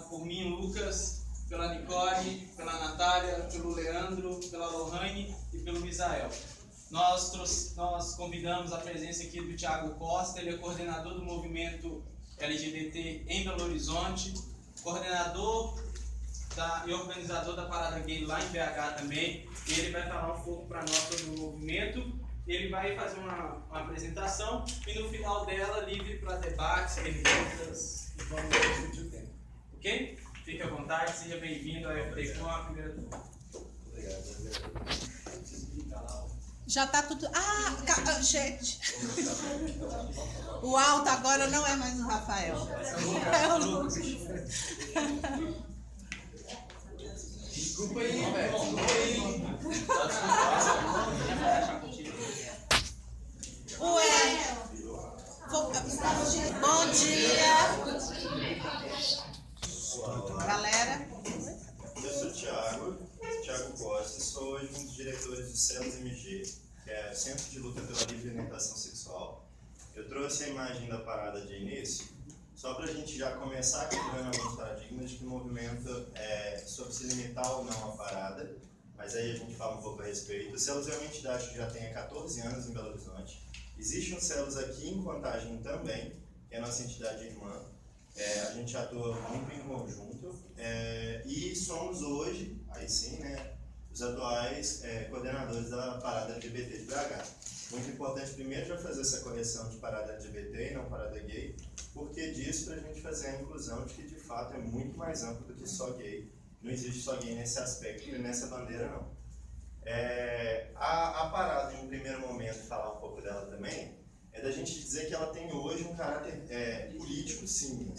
por mim, Lucas, pela Nicole, pela Natália, pelo Leandro, pela Lohane e pelo Misael. Nós convidamos a presença aqui do Thiago Costa, ele é coordenador do movimento LGBT em Belo Horizonte, coordenador e organizador da Parada Gay lá em BH também. E ele vai falar um pouco para nós sobre o movimento. Ele vai fazer uma apresentação e no final dela, livre para debates, perguntas e vamos discutir o tema. Ok? Fique à vontade, seja bem-vindo ao FTCon, a primeira turma. Obrigado. Já está tudo... gente! O alto agora não é mais o Rafael. É o Lucas. Desculpa aí, velho. Bom dia! Galera. Eu sou o Thiago Costa, sou hoje um dos diretores do CELS MG, que é Centro de Luta pela Livre Orientação Sexual. Eu trouxe a imagem da parada de início, só para a gente já começar quebrando alguns paradigmas de que o movimento é sobre se limitar ou não à parada, mas aí a gente fala um pouco a respeito. O CELS é uma entidade que já tem há 14 anos em Belo Horizonte. Existe um CELS aqui em Contagem também, que é a nossa entidade irmã. A gente atua muito em conjunto e somos hoje, aí sim, né, os atuais coordenadores da Parada LGBT de BH. Muito importante primeiro já fazer essa correção de parada LGBT e não parada gay, porque disso para a gente fazer a inclusão de que de fato é muito mais amplo do que só gay. Não existe só gay nesse aspecto e nessa bandeira não. A parada, em um primeiro momento, falar um pouco dela também, é da gente dizer que ela tem hoje um caráter político, sim.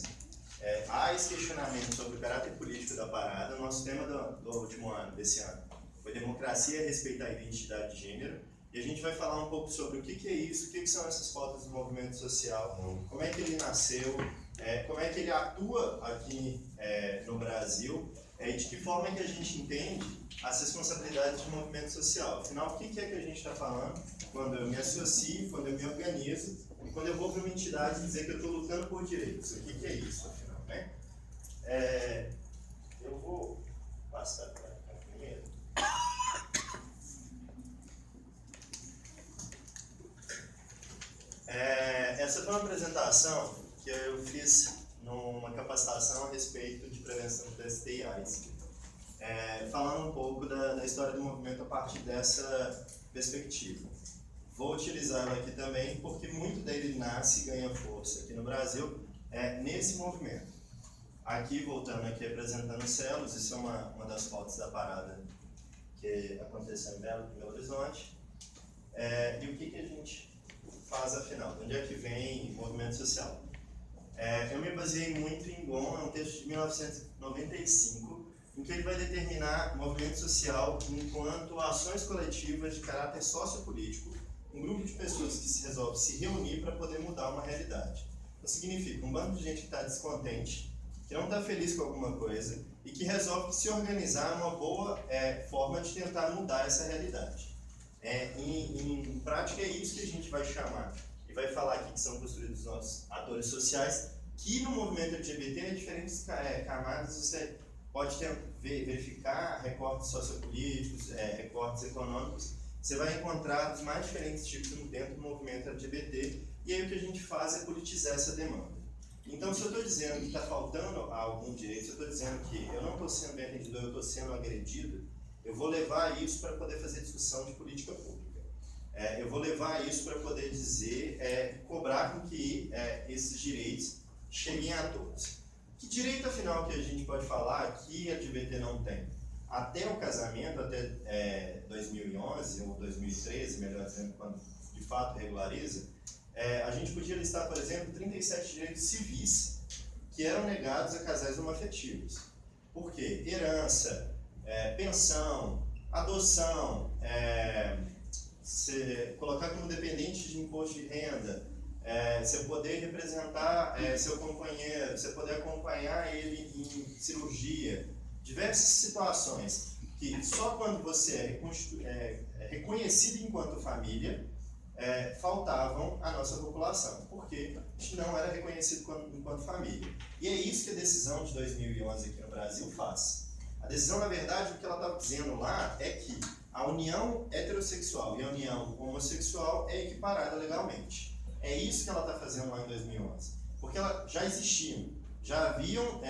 Há esse questionamento sobre o caráter político da parada. O nosso tema do último ano, desse ano, foi democracia e respeitar a identidade de gênero. E a gente vai falar um pouco sobre o que é isso, o que são essas pautas do movimento social, como é que ele nasceu, como é que ele atua aqui no Brasil, e de que forma é que a gente entende as responsabilidades de movimento social. Afinal, o que é que a gente está falando quando eu me associo, quando eu me organizo e quando eu vou para uma entidade dizer que eu estou lutando por direitos? O que é isso, afinal, né? Eu vou passar para a primeira. Essa foi uma apresentação que eu fiz numa capacitação a respeito de prevenção de STIs, falando um pouco da história do movimento a partir dessa perspectiva. Vou utilizá-la aqui também porque muito dele nasce e ganha força aqui no Brasil nesse movimento. Aqui, voltando aqui, apresentando o CELS, isso é uma das fotos da parada que aconteceu em Belo Horizonte. E o que a gente faz afinal? De onde é que vem o movimento social? Eu me baseei muito em Gon, é um texto de 1995, em que ele vai determinar movimento social enquanto ações coletivas de caráter sociopolítico, um grupo de pessoas que se resolve se reunir para poder mudar uma realidade. Então significa um bando de gente que está descontente, que não está feliz com alguma coisa e que resolve se organizar uma boa forma de tentar mudar essa realidade. Em prática é isso que a gente vai chamar e vai falar aqui que são construídos os nossos atores sociais, que no movimento LGBT em diferentes camadas você pode verificar recortes sociopolíticos, recortes econômicos, você vai encontrar os mais diferentes tipos dentro do movimento LGBT, e aí o que a gente faz é politizar essa demanda. Então, se eu estou dizendo que está faltando algum direito, se eu estou dizendo que eu não estou sendo bem atendido, eu estou sendo agredido, eu vou levar isso para poder fazer discussão de política pública. Eu vou levar isso para poder dizer, cobrar com que esses direitos cheguem a todos. Que direito, afinal, que a gente pode falar que a LGBT não tem? Até o casamento, até 2011 ou 2013, melhor dizendo, quando de fato regulariza, a gente podia listar, por exemplo, 37 direitos civis que eram negados a casais homoafetivos. Por quê? Herança, pensão, adoção, colocar como dependente de imposto de renda, você poder representar seu companheiro, você poder acompanhar ele em cirurgia, diversas situações que só quando você é reconhecido enquanto família, faltavam à nossa população, porque a gente não era reconhecido enquanto família. E é isso que a decisão de 2011 aqui no Brasil faz. A decisão, na verdade, o que ela estava dizendo lá é que a união heterossexual e a união homossexual é equiparada legalmente. É isso que ela está fazendo lá em 2011. Porque elas já existiam, já haviam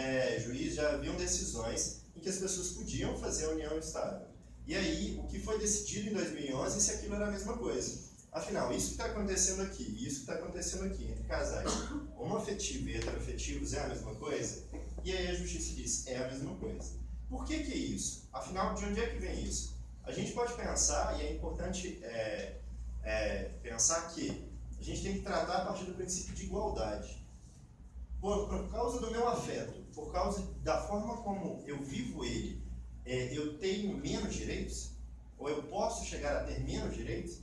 juízes, já haviam decisões em que as pessoas podiam fazer a união estável. E aí, o que foi decidido em 2011, se aquilo era a mesma coisa. Afinal, isso que está acontecendo aqui e isso que está acontecendo aqui entre casais homoafetivos e heteroafetivos é a mesma coisa? E aí a justiça diz, é a mesma coisa. Por que é isso? Afinal, de onde é que vem isso? A gente pode pensar, e é importante pensar que a gente tem que tratar a partir do princípio de igualdade. Por causa do meu afeto, por causa da forma como eu vivo ele, eu tenho menos direitos? Ou eu posso chegar a ter menos direitos?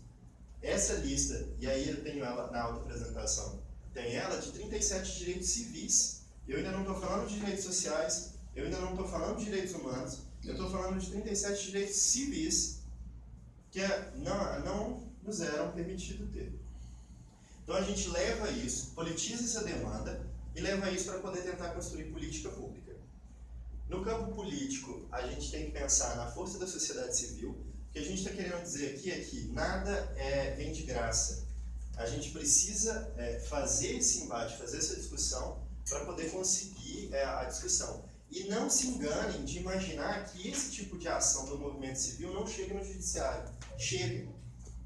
Essa lista, e aí eu tenho ela na auto-apresentação, tem ela de 37 direitos civis. Eu ainda não estou falando de direitos sociais, eu ainda não estou falando de direitos humanos, eu estou falando de 37 direitos civis que não nos eram permitidos ter. Então a gente leva isso, politiza essa demanda e leva isso para poder tentar construir política pública. No campo político, a gente tem que pensar na força da sociedade civil. O que a gente está querendo dizer aqui é que nada vem de graça. A gente precisa fazer esse embate, fazer essa discussão para poder conseguir a discussão. E não se enganem de imaginar que esse tipo de ação do movimento civil não chega no judiciário. Chega.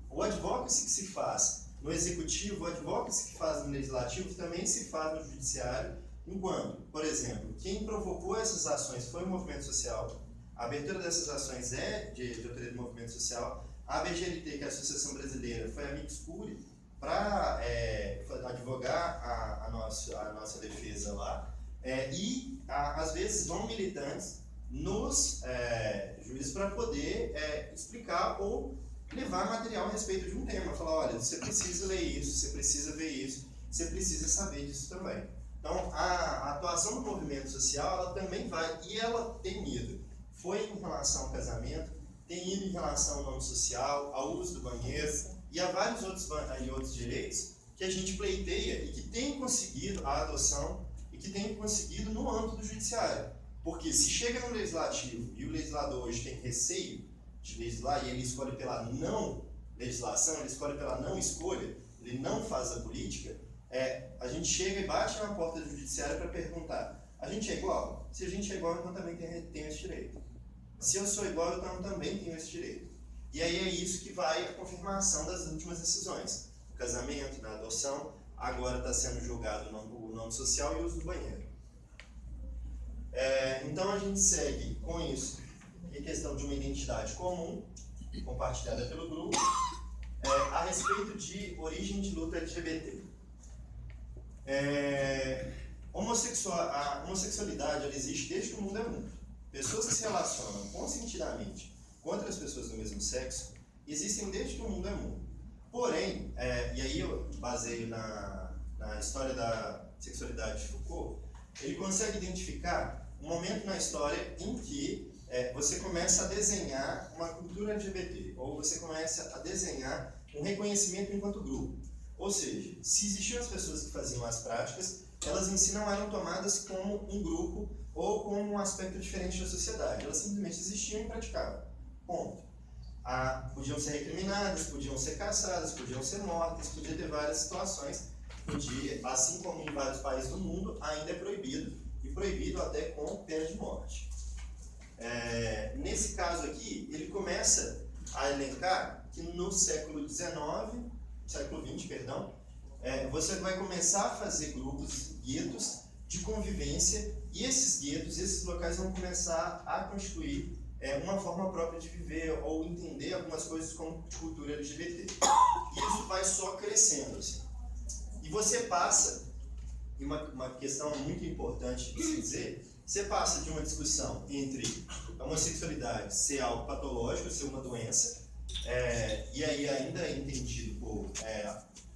O advocacy que se faz no executivo, o advocacy que faz no legislativo também se faz no judiciário, enquanto, por exemplo, quem provocou essas ações foi o movimento social. A abertura dessas ações é de autoria do movimento social. A ABGLT, que é a Associação Brasileira, foi amicus curiae para advogar a nossa defesa lá. Às vezes vão militantes nos juízes para poder explicar ou levar material a respeito de um tema. Falar, olha, você precisa ler isso, você precisa ver isso, você precisa saber disso também. Então, a atuação do movimento social, ela também vai, e ela tem ido. Foi em relação ao casamento, tem ido em relação ao nome social, ao uso do banheiro e a vários outros direitos que a gente pleiteia e que tem conseguido a adoção e que tem conseguido no âmbito do judiciário. Porque se chega no legislativo e o legislador hoje tem receio de legislar e ele escolhe pela não legislação, ele escolhe pela não escolha, ele não faz a política, a gente chega e bate na porta do judiciário para perguntar, a gente é igual? Se a gente é igual, então também tenho esse direito. Se eu sou igual, então também tenho esse direito. E aí é isso que vai a confirmação das últimas decisões. O casamento, na adoção, agora está sendo julgado o nome social e o uso do banheiro. Então a gente segue com isso, a questão de uma identidade comum, compartilhada pelo grupo, a respeito de origem de luta LGBT. A homossexualidade ela existe desde que o mundo é mundo. Pessoas que se relacionam consentidamente com outras pessoas do mesmo sexo existem desde que o mundo é mundo. Porém, e aí eu baseio na história da sexualidade de Foucault, ele consegue identificar um momento na história em que você começa a desenhar uma cultura LGBT, ou você começa a desenhar um reconhecimento enquanto grupo. Ou seja, se existiam as pessoas que faziam as práticas, elas em si não eram tomadas como um grupo ou como um aspecto diferente da sociedade. Elas simplesmente existiam e praticavam. Ponto. Podiam ser recriminadas, podiam ser caçadas, podiam ser mortas, podia ter várias situações. Assim como em vários países do mundo, ainda é proibido, e proibido até com pena de morte. Nesse caso aqui, ele começa a elencar que no século XX, você vai começar a fazer grupos, guetos de convivência, e esses guetos, esses locais vão começar a constituir uma forma própria de viver ou entender algumas coisas como cultura LGBT. E isso vai só crescendo, assim. E você passa, e uma questão muito importante de se dizer, você passa de uma discussão entre a homossexualidade ser algo patológico, ser uma doença, e aí ainda é entendido por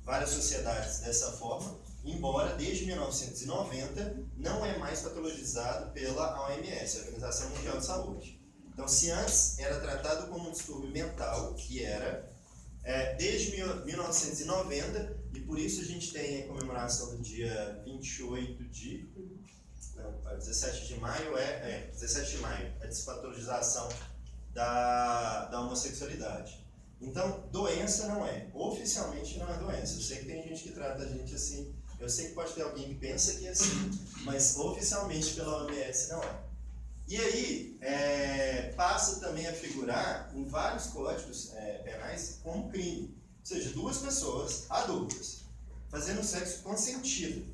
várias sociedades dessa forma, embora desde 1990 não é mais patologizado pela OMS, a Organização Mundial de Saúde. Então, se antes era tratado como um distúrbio mental, que era desde 1990, e por isso a gente tem a comemoração do dia 17 de maio, 17 de maio, a despatologização da homossexualidade. Então, doença não é, oficialmente não é doença. Eu sei que tem gente que trata a gente assim, eu sei que pode ter alguém que pensa que é assim, mas oficialmente pela OMS não é. E aí, passa também a figurar em vários códigos penais como crime. Ou seja, duas pessoas adultas fazendo sexo consentido.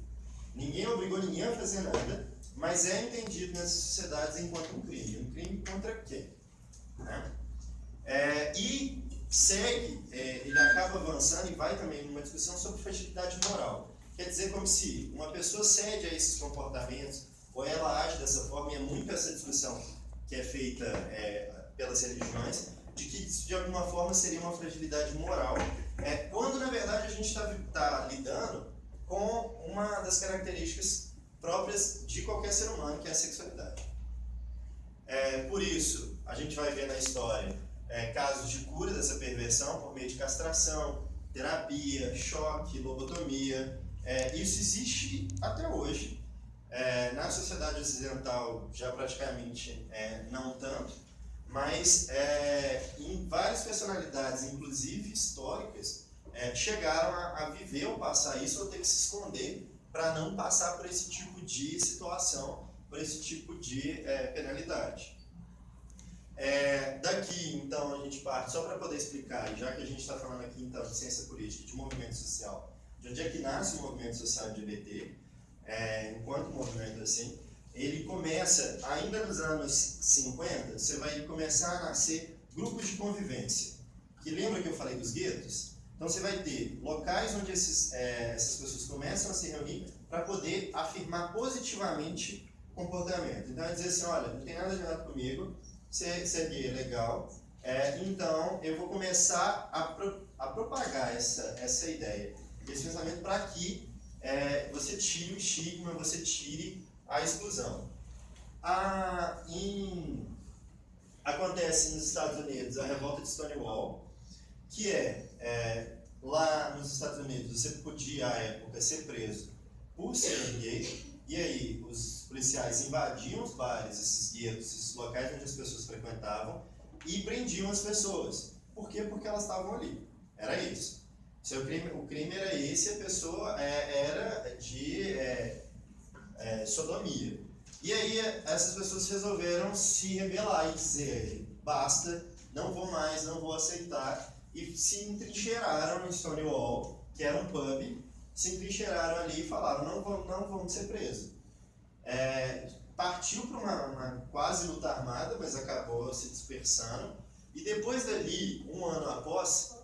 Ninguém obrigou ninguém a fazer nada, mas é entendido nessas sociedades enquanto um crime. Um crime contra quem? Né? E segue, ele acaba avançando e vai também numa discussão sobre fragilidade moral. Quer dizer, como se uma pessoa cede a esses comportamentos, ou ela age dessa forma, e é muito essa discussão que é feita pelas religiões, de que isso de alguma forma seria uma fragilidade moral, quando na verdade a gente está lidando com uma das características próprias de qualquer ser humano, que é a sexualidade. Por isso, a gente vai ver na história casos de cura dessa perversão por meio de castração, terapia, choque, lobotomia. Isso existe até hoje. Na sociedade ocidental já praticamente não tanto, mas em várias personalidades, inclusive históricas, chegaram a viver ou passar isso ou ter que se esconder para não passar por esse tipo de situação, por esse tipo de penalidade. Daqui, então, a gente parte, só para poder explicar, já que a gente está falando aqui, então, de ciência política, de movimento social, de onde é que nasce o movimento social LGBT, enquanto movimento assim, ele começa, ainda nos anos 50, você vai começar a nascer grupos de convivência. Que lembra que eu falei dos guetos? Então você vai ter locais onde essas pessoas começam a se reunir para poder afirmar positivamente o comportamento. Então é dizer assim, olha, não tem nada de errado comigo, você é gay, é legal, então eu vou começar a propagar essa ideia, esse pensamento para que você tire o estigma, você tire a exclusão. Acontece nos Estados Unidos a revolta de Stonewall, que lá nos Estados Unidos você podia, à época, ser preso por ser gay, e aí os policiais invadiam os bares, esses guetos, esses locais onde as pessoas frequentavam, e prendiam as pessoas. Por quê? Porque elas estavam ali. Era isso. O crime era esse, a pessoa era de sodomia. E aí essas pessoas resolveram se rebelar e dizer, basta, não vou mais, não vou aceitar, e se entrincheiraram no Stonewall, que era um pub, se entrincheiraram ali e falaram, não vamos ser presos. Partiu para uma quase luta armada, mas acabou se dispersando, e depois dali, um ano após,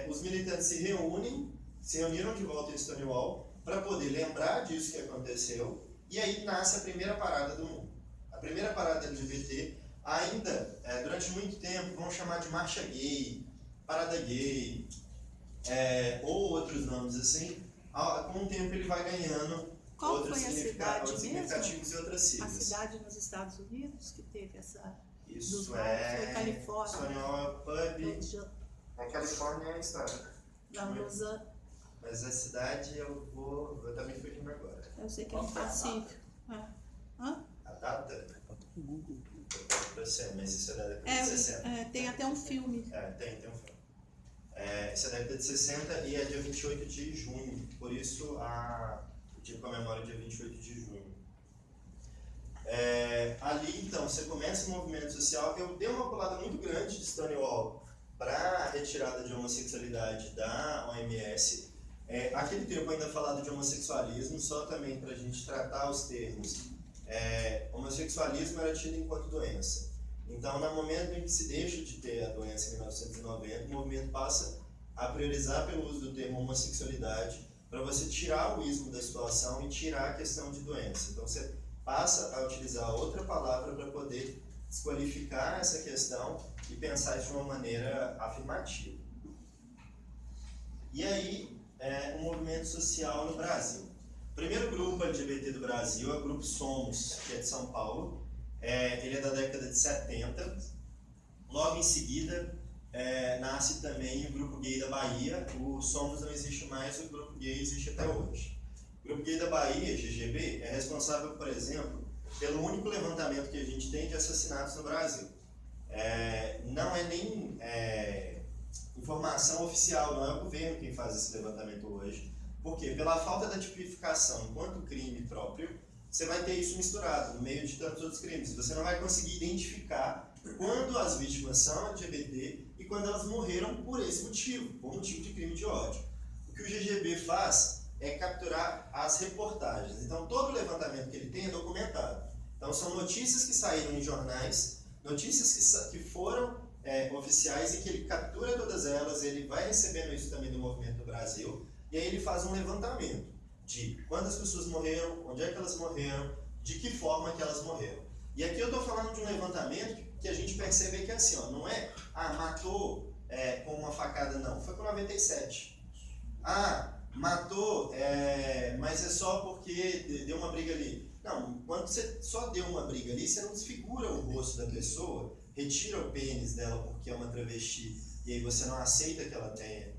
os militantes se reuniram de volta em Stonewall para poder lembrar disso que aconteceu, e aí nasce a primeira parada do mundo. A primeira parada LGBT, ainda durante muito tempo, vão chamar de marcha gay, parada gay, ou outros nomes assim. Com o tempo ele vai ganhando outros significativos e outras siglas. A cidade nos Estados Unidos que teve essa... Isso foi Califórnia. Stonewall Pub. A Califórnia é a história. Los Angeles. Mas a cidade eu também fui fugindo agora. Eu sei que é no Pacífico. A data? Mas isso é da década de 60. Tem até um filme. Tem um filme. Isso é da década de 60 e é dia 28 de junho. Por isso o dia comemora dia 28 de junho. Ali, então, você começa o movimento social. Eu dei uma pulada muito grande de Stonewall para a retirada de homossexualidade da OMS. Aquele tempo ainda falado de homossexualismo, só também para a gente tratar os termos. Homossexualismo era tido enquanto doença. Então, no momento em que se deixa de ter a doença em 1990, o movimento passa a priorizar pelo uso do termo homossexualidade para você tirar o ismo da situação e tirar a questão de doença. Então, você passa a utilizar outra palavra para poder desqualificar essa questão e pensar isso de uma maneira afirmativa. E aí, o movimento social no Brasil. O primeiro grupo LGBT do Brasil é o Grupo Somos, que é de São Paulo. Ele é da década de 70. Logo em seguida, nasce também o Grupo Gay da Bahia. O Somos não existe mais, o Grupo Gay existe até hoje. O Grupo Gay da Bahia, GGB, é responsável, por exemplo, pelo único levantamento que a gente tem de assassinatos no Brasil. Não é nem informação oficial, não é o governo quem faz esse levantamento hoje. Porque pela falta da tipificação enquanto crime próprio, você vai ter isso misturado no meio de tantos outros crimes. Você não vai conseguir identificar quando as vítimas são LGBT e quando elas morreram por esse motivo, por motivo de crime de ódio. O que o GGB faz é capturar as reportagens. Então, todo o levantamento que ele tem é documentado. Então, são notícias que saíram em jornais, notícias que foram oficiais e que ele captura todas elas, ele vai recebendo isso também do Movimento do Brasil, e aí ele faz um levantamento de quantas pessoas morreram, onde é que elas morreram, de que forma que elas morreram. E aqui eu estou falando de um levantamento que a gente percebe que é assim, ó, não é, matou com uma facada, não, foi com 97. Matou, mas é só porque deu uma briga ali. Não, quando você só deu uma briga ali, você não desfigura o rosto da pessoa, retira o pênis dela porque é uma travesti, e aí você não aceita que ela tenha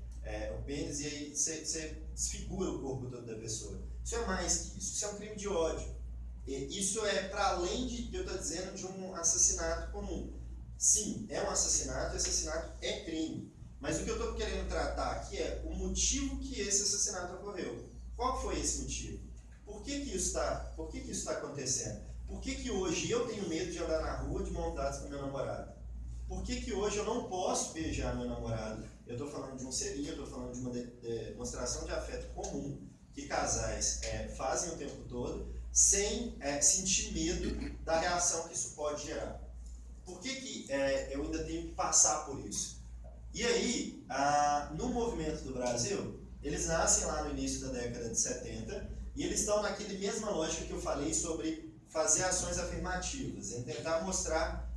o pênis, e aí você desfigura o corpo todo da pessoa. Isso é mais que isso, isso é um crime de ódio. Isso é para além de eu estar dizendo de um assassinato comum. Sim, é um assassinato, e assassinato é crime. Mas o que eu estou querendo tratar aqui é o motivo que esse assassinato ocorreu. Qual foi esse motivo? Por que isso está acontecendo? Por que hoje eu tenho medo de andar na rua de mãos dadas com meu namorado? Por que hoje eu não posso beijar meu namorado? Eu estou falando de um selinho, eu estou falando de uma demonstração de afeto comum que casais fazem o tempo todo, sem sentir medo da reação que isso pode gerar. Por que eu ainda tenho que passar por isso? E aí, no movimento do Brasil, eles nascem lá no início da década de 70 e eles estão naquele mesma lógica que eu falei sobre fazer ações afirmativas, em tentar mostrar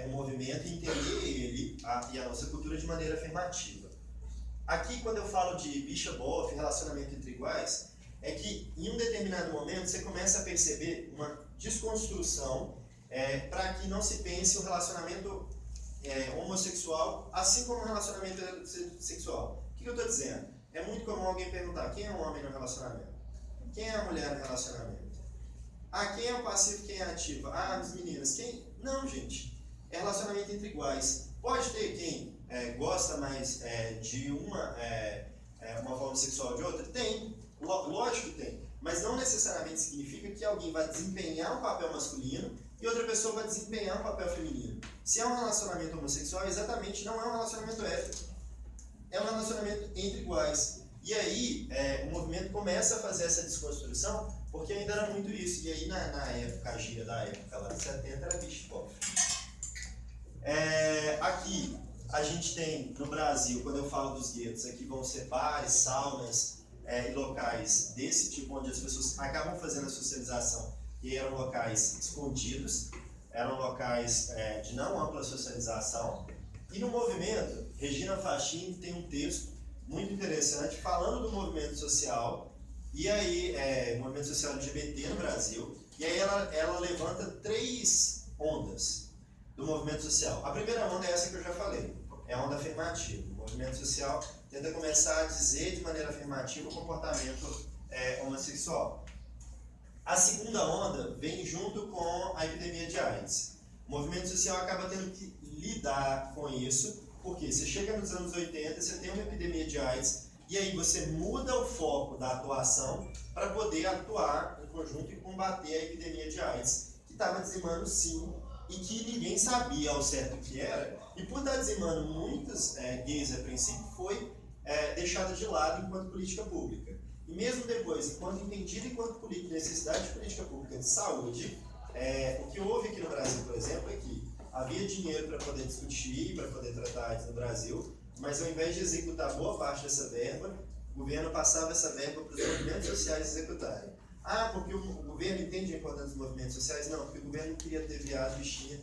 o movimento e entender ele e a nossa cultura de maneira afirmativa. Aqui, quando eu falo de bicha bofe, relacionamento entre iguais, é que em um determinado momento você começa a perceber uma desconstrução para que não se pense o relacionamento homossexual assim como o relacionamento heterossexual. O que eu estou dizendo? É muito comum alguém perguntar quem é o homem no relacionamento? Quem é a mulher no relacionamento? Quem é o passivo, quem é ativo? As meninas, quem? Não, gente. É relacionamento entre iguais. Pode ter quem gosta mais de uma forma sexual de outra? Tem. Lógico que tem. Mas não necessariamente significa que alguém vai desempenhar um papel masculino e outra pessoa vai desempenhar um papel feminino. Se é um relacionamento homossexual, exatamente não é um relacionamento hétero. É um relacionamento entre iguais. E aí, o movimento começa a fazer essa desconstrução, porque ainda era muito isso. E aí, na época, a gíria da época, lá de 70, era bicho bofe. Aqui, a gente tem, no Brasil, quando eu falo dos guetos, aqui vão ser bares, saunas e locais desse tipo, onde as pessoas acabam fazendo a socialização, e eram locais escondidos, eram locais de não ampla socialização. E no movimento, Regina Fachin tem um texto muito interessante falando do movimento social, e aí, movimento social LGBT no Brasil, e aí ela levanta 3 ondas do movimento social. A primeira onda é essa que eu já falei, é a onda afirmativa. O movimento social tenta começar a dizer de maneira afirmativa o comportamento homossexual. A segunda onda vem junto com a epidemia de AIDS. O movimento social acaba tendo que lidar com isso, porque você chega nos anos 80, você tem uma epidemia de AIDS, e aí você muda o foco da atuação para poder atuar em conjunto e combater a epidemia de AIDS, que estava dizimando sim, e que ninguém sabia ao certo o que era, e por estar dizimando muitos gays a princípio, foi deixado de lado enquanto política pública. E mesmo depois, enquanto entendido enquanto necessidade de política pública de saúde, o que houve aqui no Brasil, por exemplo, é que havia dinheiro para poder discutir, para poder tratar AIDS no Brasil, mas ao invés de executar boa parte dessa verba, o governo passava essa verba para os movimentos sociais executarem. Porque o governo entende a importância dos movimentos sociais? Não, porque o governo não queria ter viado bichinha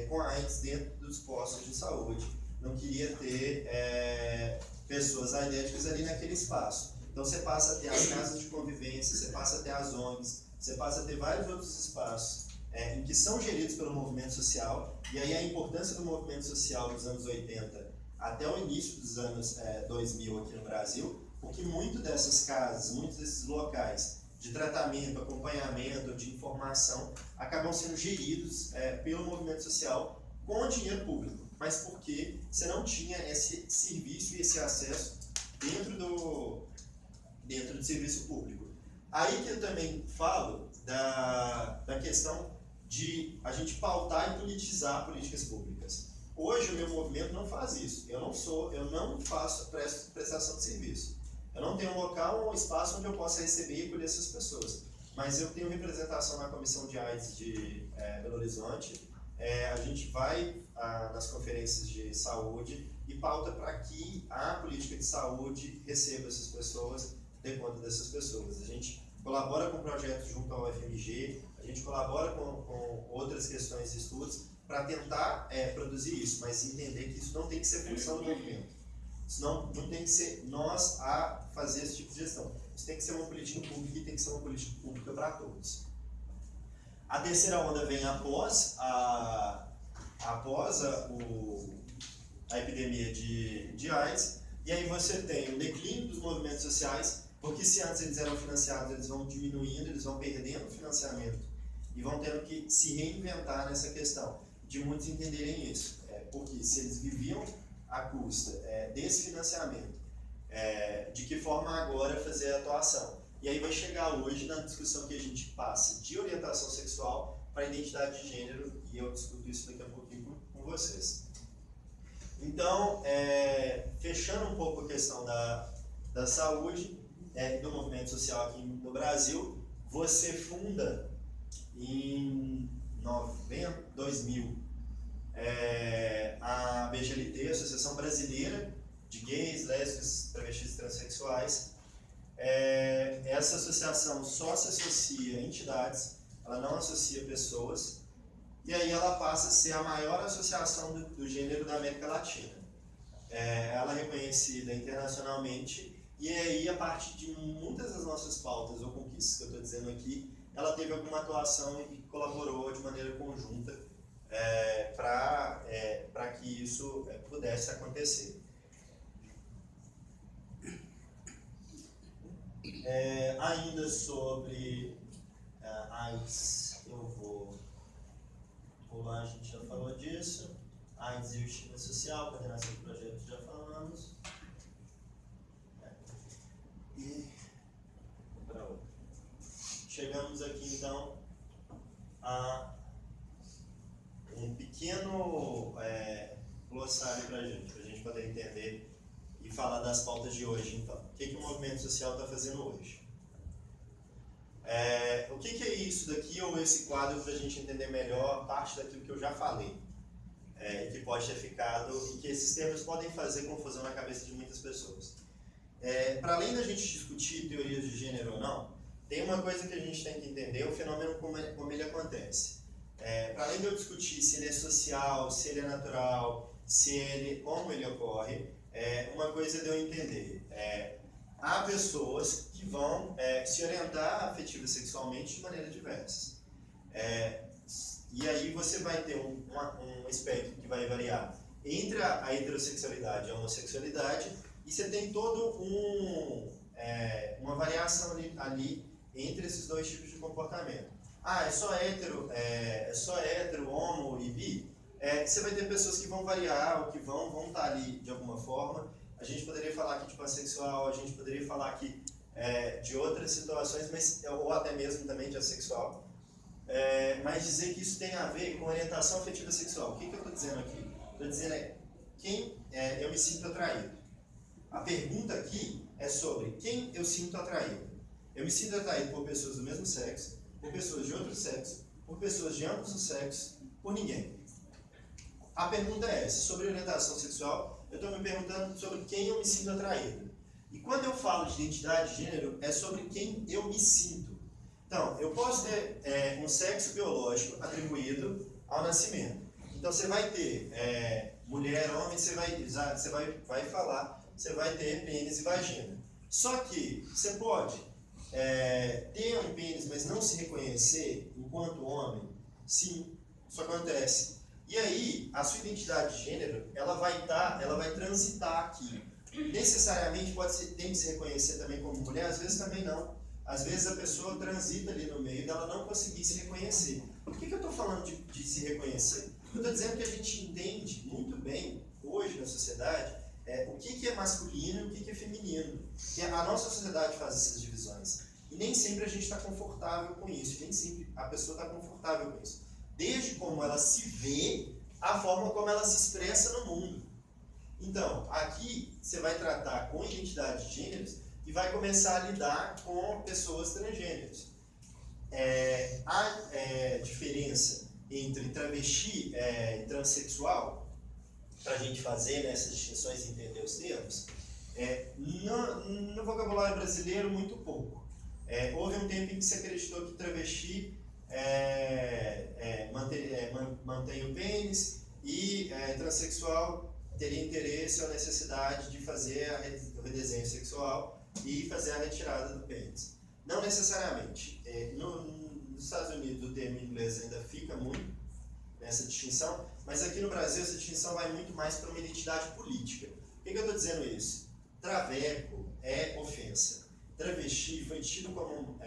com a AIDS dentro dos postos de saúde, não queria ter pessoas aidéticas ali naquele espaço. Então você passa a ter as casas de convivência, você passa a ter as ONGs, você passa a ter vários outros espaços em que são geridos pelo movimento social, e aí a importância do movimento social dos anos 80 até o início dos anos 2000 aqui no Brasil, porque muito dessas casas, muitos desses locais de tratamento, acompanhamento, de informação, acabam sendo geridos pelo movimento social com dinheiro público, mas porque você não tinha esse serviço e esse acesso dentro do serviço público. Aí que eu também falo da questão de a gente pautar e politizar políticas públicas. Hoje o meu movimento não faz isso. Eu não faço prestação de serviço. Eu não tenho um local ou um espaço onde eu possa receber e acolher essas pessoas. Mas eu tenho representação na Comissão de AIDS de Belo Horizonte. A gente vai nas conferências de saúde e pauta para que a política de saúde receba essas pessoas, dê conta dessas pessoas. A gente colabora com projetos junto ao UFMG, a gente colabora com outras questões de estudos para tentar produzir isso, mas entender que isso não tem que ser função do movimento. Isso não tem que ser nós a fazer esse tipo de gestão. Isso tem que ser uma política pública e tem que ser uma política pública para todos. A terceira onda vem após a epidemia de AIDS, e aí você tem o declínio dos movimentos sociais, porque se antes eles eram financiados, eles vão diminuindo, eles vão perdendo financiamento e vão tendo que se reinventar nessa questão, de muitos entenderem isso, porque se eles viviam à custa desse financiamento, de que forma agora fazer a atuação. E aí vai chegar hoje na discussão que a gente passa de orientação sexual para identidade de gênero, e eu discuto isso daqui a pouquinho com vocês. Então, fechando um pouco a questão da saúde e do movimento social aqui no Brasil, você funda em 2000 a BGLT, Associação Brasileira de Gays, Lésbicas, Travestis e Transsexuais. Essa associação só se associa a entidades, ela não associa pessoas, e aí ela passa a ser a maior associação do gênero da América Latina. Ela é reconhecida internacionalmente, e aí, a partir de muitas das nossas pautas ou conquistas que eu estou dizendo aqui, ela teve alguma atuação e colaborou de maneira conjunta para que isso pudesse acontecer. Ainda sobre AIDS, eu vou pular, a gente já falou disso. AIDS e o estigma social, coordenação de projetos, já falamos. E chegamos aqui então a um pequeno glossário para a gente poder entender e falar das pautas de hoje. Então, o que o movimento social está fazendo hoje? O que é isso daqui ou esse quadro para a gente entender melhor parte daquilo que eu já falei, e que pode ter ficado, e que esses termos podem fazer confusão na cabeça de muitas pessoas. Para além da gente discutir teorias de gênero ou não, tem uma coisa que a gente tem que entender, o fenômeno como ele acontece. Para além de eu discutir se ele é social, se ele é natural, como ele ocorre, uma coisa de eu entender. Há pessoas que vão se orientar afetiva e sexualmente de maneira diversas. E aí você vai ter um espectro que vai variar entre a heterossexualidade e a homossexualidade, e você tem todo uma variação ali entre esses dois tipos de comportamento. É só hétero, homo e bi? Você vai ter pessoas que vão variar, ou que vão estar ali de alguma forma. A gente poderia falar aqui de pansexual, a gente poderia falar aqui de outras situações, ou até mesmo também de assexual. Mas dizer que isso tem a ver com orientação afetiva sexual. O que eu estou dizendo aqui? Estou dizendo quem eu me sinto atraído. A pergunta aqui é sobre quem eu sinto atraído. Eu me sinto atraído por pessoas do mesmo sexo, por pessoas de outro sexo, por pessoas de ambos os sexos, por ninguém. A pergunta é essa. Sobre orientação sexual, eu estou me perguntando sobre quem eu me sinto atraído. E quando eu falo de identidade de gênero, é sobre quem eu me sinto. Então, eu posso ter um sexo biológico atribuído ao nascimento. Então, você vai ter mulher, homem, você vai falar, você vai ter pênis e vagina. Só que você pode ter um pênis, mas não se reconhecer enquanto homem. Sim, isso acontece. E aí, a sua identidade de gênero, ela vai transitar aqui. Necessariamente tem que se reconhecer também como mulher, às vezes também não. Às vezes a pessoa transita ali no meio dela não conseguir se reconhecer. Por que eu estou falando de se reconhecer? Eu estou dizendo que a gente entende muito bem, hoje na sociedade, o que é masculino e o que é feminino. E a nossa sociedade faz essas divisões. E nem sempre a gente está confortável com isso, nem sempre a pessoa está confortável com isso. Desde como ela se vê, a forma como ela se expressa no mundo. Então, aqui você vai tratar com identidade de gêneros e vai começar a lidar com pessoas transgêneros. A diferença entre travesti e transexual, para a gente fazer essas distinções e entender os termos, no vocabulário brasileiro, muito pouco. Houve um tempo em que se acreditou que travesti mantém o pênis e transexual teria interesse ou necessidade de fazer o redesenho sexual e fazer a retirada do pênis. Não necessariamente. Nos Estados Unidos o termo em inglês ainda fica muito nessa distinção, mas aqui no Brasil essa distinção vai muito mais para uma identidade política. Por que eu estou dizendo isso? Traveco é ofensa. Travesti foi tido como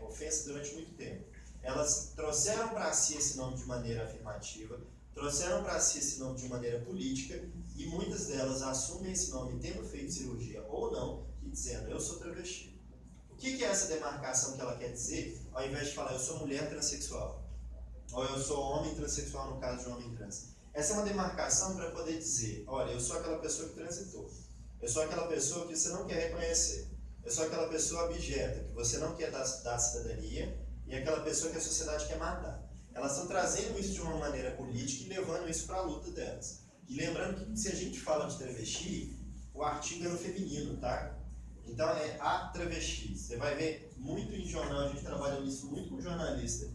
ofensa durante muito tempo. Elas trouxeram para si esse nome de maneira afirmativa, trouxeram para si esse nome de maneira política, e muitas delas assumem esse nome tendo feito cirurgia ou não, e dizendo, eu sou travesti. O que é essa demarcação que ela quer dizer, ao invés de falar, eu sou mulher transexual, ou eu sou homem transexual no caso de um homem trans? Essa é uma demarcação para poder dizer, olha, eu sou aquela pessoa que transitou, eu sou aquela pessoa que você não quer reconhecer, eu sou aquela pessoa abjeta, que você não quer dar cidadania, e aquela pessoa que a sociedade quer matar. Elas estão trazendo isso de uma maneira política e levando isso para a luta delas. E lembrando que se a gente fala de travesti, o artigo é no feminino, tá? Então é a travesti. Você vai ver muito em jornal, a gente trabalha nisso muito com jornalista,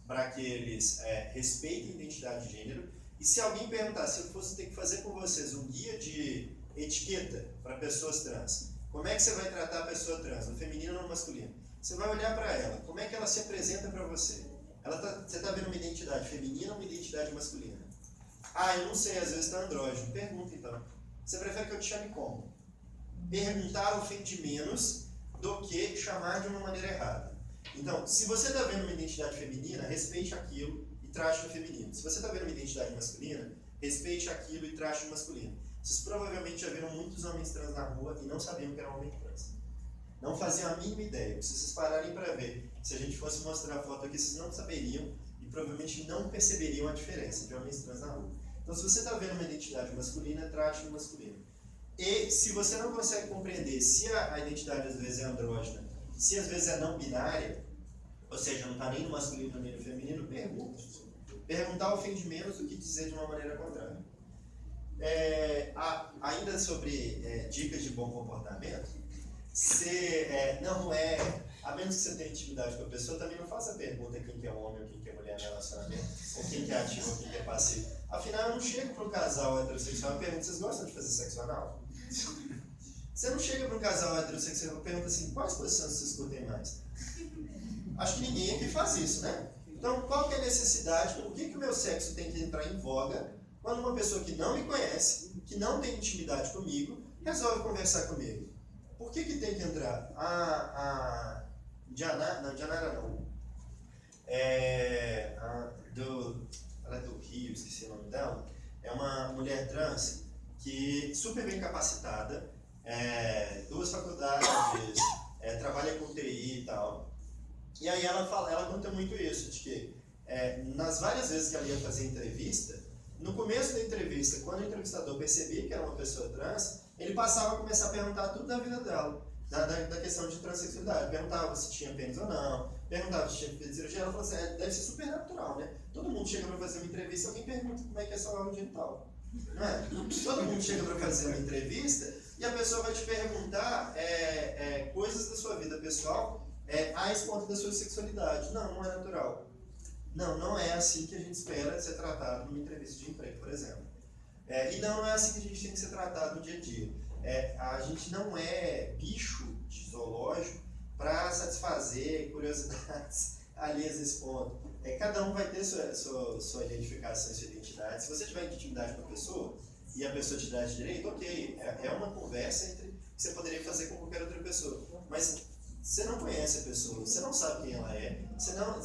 para que eles respeitem a identidade de gênero. E se alguém perguntar, se eu fosse ter que fazer com vocês um guia de etiqueta para pessoas trans, como é que você vai tratar a pessoa trans, no feminino ou no masculino? Você vai olhar para ela, como é que ela se apresenta para você? Você está vendo uma identidade feminina ou uma identidade masculina? Ah, eu não sei, às vezes está andrógeno. Pergunta então. Você prefere que eu te chame como? Perguntar ofende menos do que chamar de uma maneira errada. Então, se você está vendo uma identidade feminina, respeite aquilo e trate no feminino. Se você está vendo uma identidade masculina, respeite aquilo e trate no masculino. Vocês provavelmente já viram muitos homens trans na rua e não sabiam que era um homem trans. Não faziam a mínima ideia. Se vocês pararem para ver, se a gente fosse mostrar a foto aqui, vocês não saberiam e provavelmente não perceberiam a diferença de homens trans na rua. Então, se você está vendo uma identidade masculina, trate no masculino. E se você não consegue compreender se a identidade às vezes é andrógena, se às vezes é não binária, ou seja, não está nem no masculino nem no feminino, pergunta. Perguntar ofende menos do que dizer de uma maneira contrária. Ainda sobre dicas de bom comportamento, a menos que você tenha intimidade com a pessoa, também não faça a pergunta quem que é homem ou quem que é mulher no relacionamento, ou quem que é ativo ou quem que é passivo. Afinal, eu não chego para um casal heterossexual e pergunto, vocês gostam de fazer sexo anal? Você não chega para um casal heterossexual e pergunta assim, quais posições vocês curtem mais? Acho que ninguém aqui faz isso, né? Então, qual que é a necessidade, por que o meu sexo tem que entrar em voga quando uma pessoa que não me conhece, que não tem intimidade comigo, resolve conversar comigo? Por que tem que entrar? Janara não. Ela é do Rio, esqueci o nome dela. É uma mulher trans que super bem capacitada, 2 faculdades, trabalha com TI e tal. E aí ela conta muito isso, de que nas várias vezes que ela ia fazer entrevista, no começo da entrevista, quando o entrevistador percebia que era uma pessoa trans, ele passava a começar a perguntar tudo da vida dela, da questão de transexualidade. Perguntava se tinha pênis ou não, perguntava se tinha feito cirurgia. Ela falou assim, deve ser super natural, né? Todo mundo chega para fazer uma entrevista e alguém pergunta como é que é seu órgão genital. Não é? Todo mundo chega para fazer uma entrevista e a pessoa vai te perguntar coisas da sua vida pessoal a esse ponto da sua sexualidade. Não é natural. Não é assim que a gente espera ser tratado numa entrevista de emprego, por exemplo. E não é assim que a gente tem que ser tratado no dia a dia. A gente não é bicho de zoológico para satisfazer curiosidades aliás esse ponto. Cada um vai ter sua identificação e sua identidade. Se você tiver intimidade com a pessoa e a pessoa te dá esse direito, ok, é uma conversa que você poderia fazer com qualquer outra pessoa. Mas você não conhece a pessoa, você não sabe quem ela é, você não